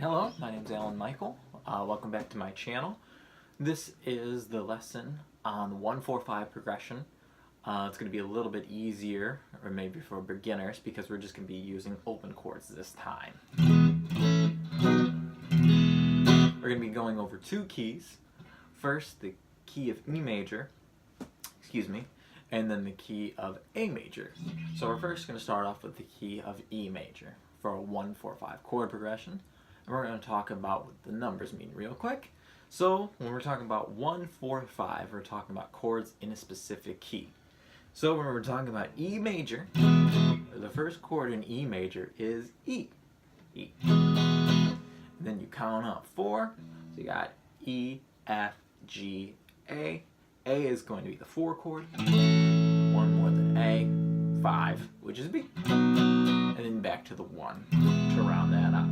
Hello, my name is Alan Michael. Welcome back to my channel. This is the lesson on the 1-4-5 progression. It's going to be a little bit easier, or maybe for beginners, because we're just going to be using open chords this time. We're going to be going over two keys. First, the key of E major, and then the key of A major. So we're first going to start off with the key of E major for a 1-4-5 chord progression. And we're going to talk about what the numbers mean real quick. So when we're talking about 1-4-5, we're talking about chords in a specific key. So when we're talking about E major, the first chord in E major is E. E. And then you count up 4. So you got E, F, G, A. A is going to be the 4 chord. 1 more than A, 5, which is B. And then back to the 1 to round that up.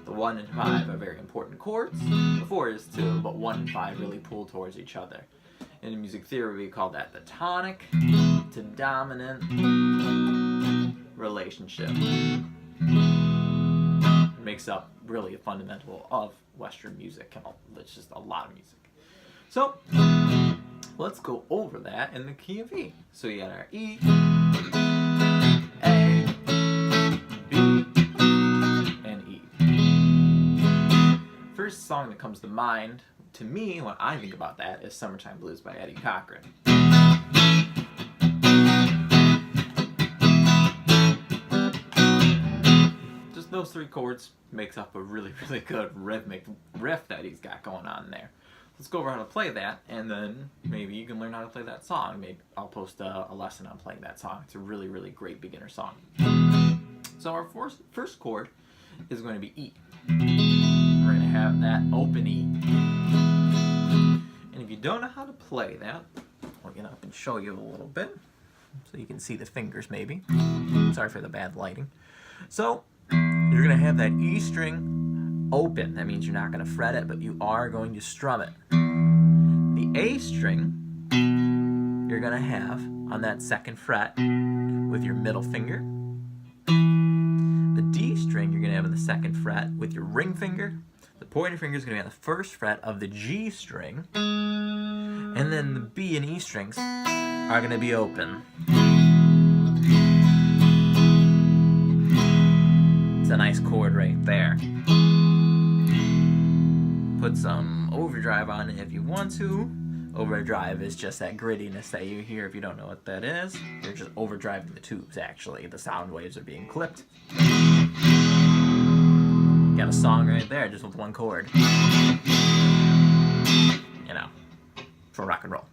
The 1 and 5 are very important chords. The 4 is too, but 1 and 5 really pull towards each other. In music theory, we call that the tonic to dominant relationship. It makes up really a fundamental of Western music, and it's just a lot of music. So let's go over that in the key of E. So you got our E, A, B, and E. First song that comes to mind to me when I think about that is Summertime Blues by Eddie Cochran. Just those 3 chords makes up a really good rhythmic riff that he's got going on there. Let's go over how to play that, and then maybe you can learn how to play that song. Maybe I'll post a lesson on playing that song. It's a really great beginner song. So our first chord is going to be E. We're going to have that open E. And if you don't know how to play that, I'll get up and show you a little bit so you can see the fingers maybe. Sorry for the bad lighting. So you're going to have that E string open. That means you're not going to fret it, but you are going to strum it. The A string you're going to have on that 2nd fret with your middle finger. The D string you're going to have on the 2nd fret with your ring finger. The pointer finger is going to be on the 1st fret of the G string. And then the B and E strings are going to be open. It's a nice chord right there. Put some overdrive on it if you want to. Overdrive is just that grittiness that you hear if you don't know what that is. You're just overdriving the tubes, actually. The sound waves are being clipped. Got a song right there just with 1 chord. You know, for rock and roll,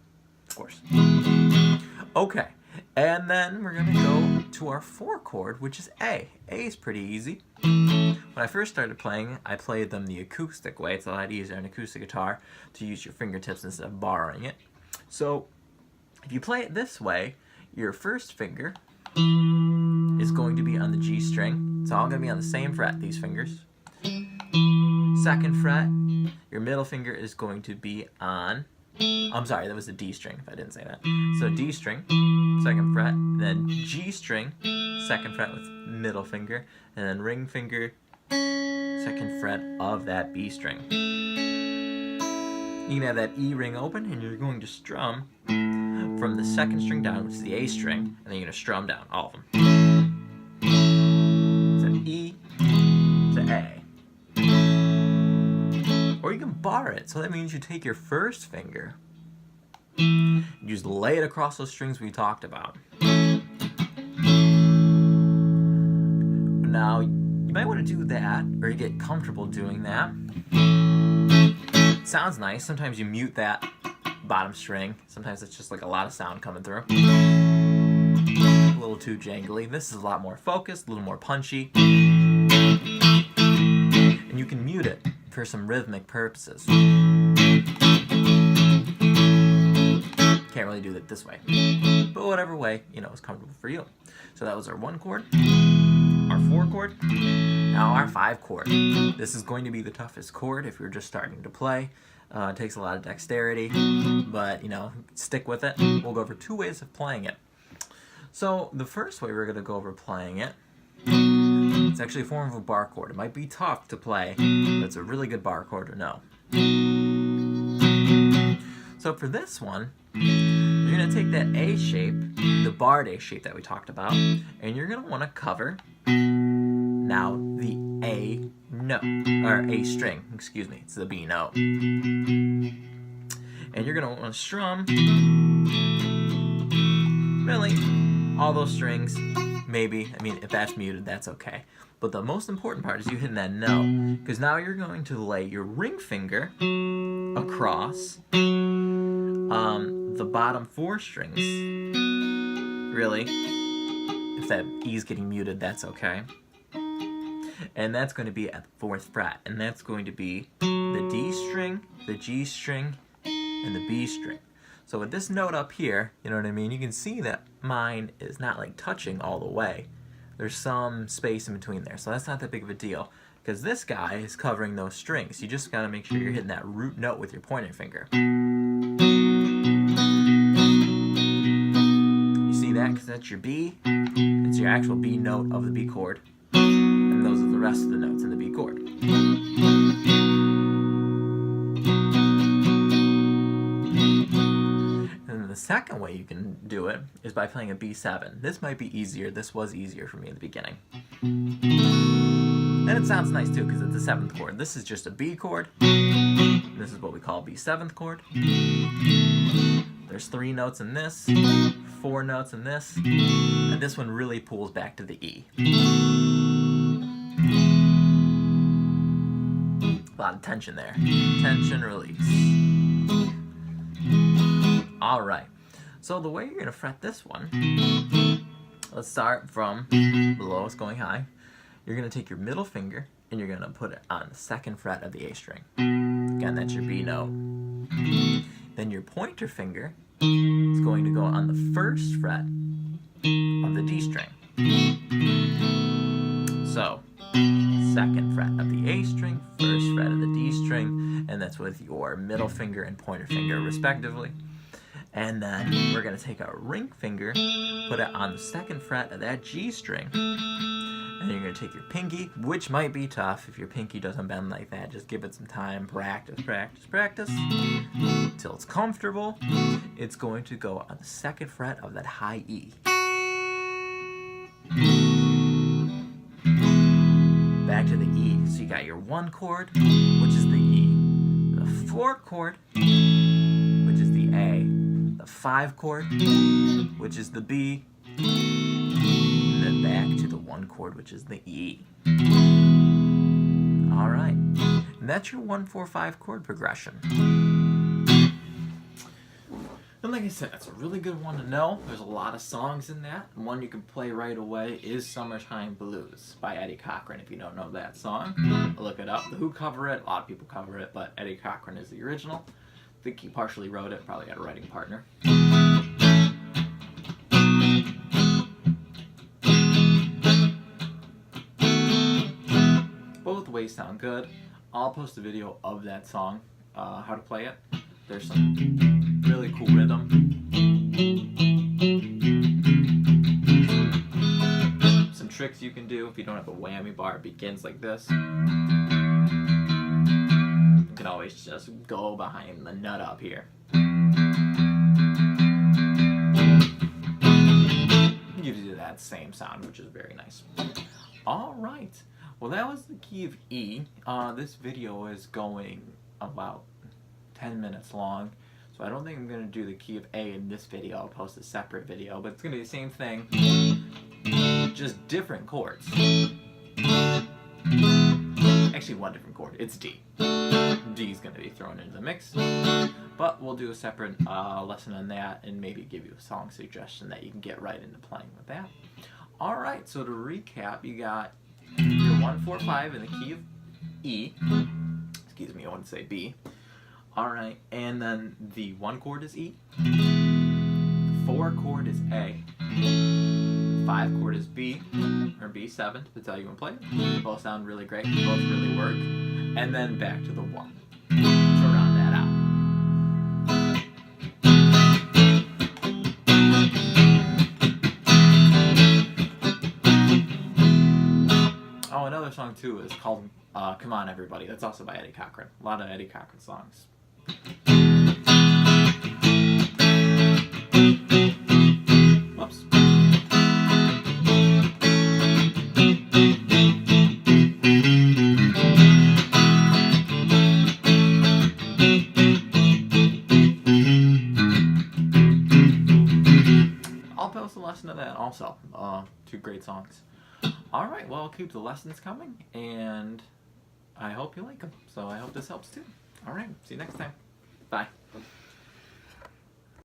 of course. Okay, and then we're going to go to our 4 chord, which is A. A is pretty easy. When I first started playing, I played them the acoustic way. It's a lot easier on acoustic guitar to use your fingertips instead of borrowing it. So if you play it this way, your 1st finger is going to be on the G string. It's all going to be on the same fret, these fingers. 2nd fret, your middle finger is going to be on, I'm sorry, that was the D string if I didn't say that. So D string, 2nd fret, then G string, 2nd fret with middle finger, and then ring finger, 2nd fret of that B string. You can have that E ring open, and you're going to strum from the 2nd string down, which is the A string, and then you're going to strum down all of them. So E to A. Or you can bar it, so that means you take your 1st finger, you just lay it across those strings we talked about. Now, you might want to do that, or you get comfortable doing that. It sounds nice. Sometimes you mute that bottom string. Sometimes it's just like a lot of sound coming through. A little too jangly. This is a lot more focused, a little more punchy. And you can mute it for some rhythmic purposes. Can't really do it this way. But whatever way, is comfortable for you. So that was our 1 chord. Our 4 chord, now our 5 chord. This is going to be the toughest chord if you're just starting to play. It takes a lot of dexterity, but stick with it. We'll go over 2 ways of playing it. So the first way we're going to go over playing it It's actually a form of a bar chord. It might be tough to play, but it's a really good bar chord to know. So for this one, you're going to take that A shape, the barred A shape that we talked about, and you're going to want to cover now the A note, or A string, excuse me, it's the B note. And you're going to want to strum, really, all those strings, maybe. I mean, if that's muted, that's okay. But the most important part is you hitting that note, because now you're going to lay your ring finger across the bottom 4 strings. Really, if that E is getting muted, that's okay. And that's going to be at the 4th fret, and that's going to be the D string, the G string, and the B string. So with this note up here, you know what I mean, you can see that mine is not like touching all the way. There's some space in between there, so that's not that big of a deal, because this guy is covering those strings. You just got to make sure you're hitting that root note with your pointer finger. You see that? Because that's your B. It's your actual B note of the B chord. And those are the rest of the notes in the B chord. And the second way you can do it is by playing a B7. This might be easier. This was easier for me in the beginning. And it sounds nice too because it's a 7th chord. This is just a B chord. This is what we call B7th chord. There's 3 notes in this, 4 notes in this, and this one really pulls back to the E. A lot of tension there. Tension, release. Alright, so the way you're going to fret this one, let's start from the lowest going high. You're going to take your middle finger and you're going to put it on the 2nd fret of the A string. Again, that's your B note. Then your pointer finger is going to go on the 1st fret of the D string. So, 2nd fret of the A string, 1st fret of the D string, and that's with your middle finger and pointer finger respectively. And then we're going to take our ring finger, put it on the 2nd fret of that G string, and you're going to take your pinky, which might be tough if your pinky doesn't bend like that. Just give it some time, practice, practice, practice, until it's comfortable. It's going to go on the 2nd fret of that high E. Back to the E. So you got your 1 chord, which is the E, the 4 chord, which is the A, the 5 chord, which is the B, and then back to the 1 chord, which is the E. Alright, and that's your 1-4-5 chord progression. And like I said, that's a really good one to know. There's a lot of songs in that. One you can play right away is Summertime Blues by Eddie Cochran. If you don't know that song, look it up. The Who cover it, a lot of people cover it, but Eddie Cochran is the original. I think he partially wrote it, probably had a writing partner. Both ways sound good. I'll post a video of that song, how to play it. There's some really cool rhythm. Some tricks you can do if you don't have a whammy bar. It begins like this. You can always just go behind the nut up here. It gives you that same sound, which is very nice. Alright, well that was the key of E. This video is going about 10 minutes long, so I don't think I'm going to do the key of A in this video. I'll post a separate video, but it's going to be the same thing, just different chords. Actually, one different chord. It's D. D is going to be thrown into the mix, but we'll do a separate lesson on that and maybe give you a song suggestion that you can get right into playing with that. Alright, so to recap, you got your 1-4-5 in the key of E. Excuse me, I want to say B. Alright, and then the 1 chord is E, the 4 chord is A, the 5 chord is B, or B7, that's how you want to play it. Both sound really great, both really work, and then back to the 1 to round that out. Oh, another song too is called Come On Everybody. That's also by Eddie Cochran. A lot of Eddie Cochran songs. Whoops. I'll post a lesson of that also. Two great songs. Alright, well, I'll keep the lessons coming, and I hope you like them. So I hope this helps too. Alright, see you next time. Bye.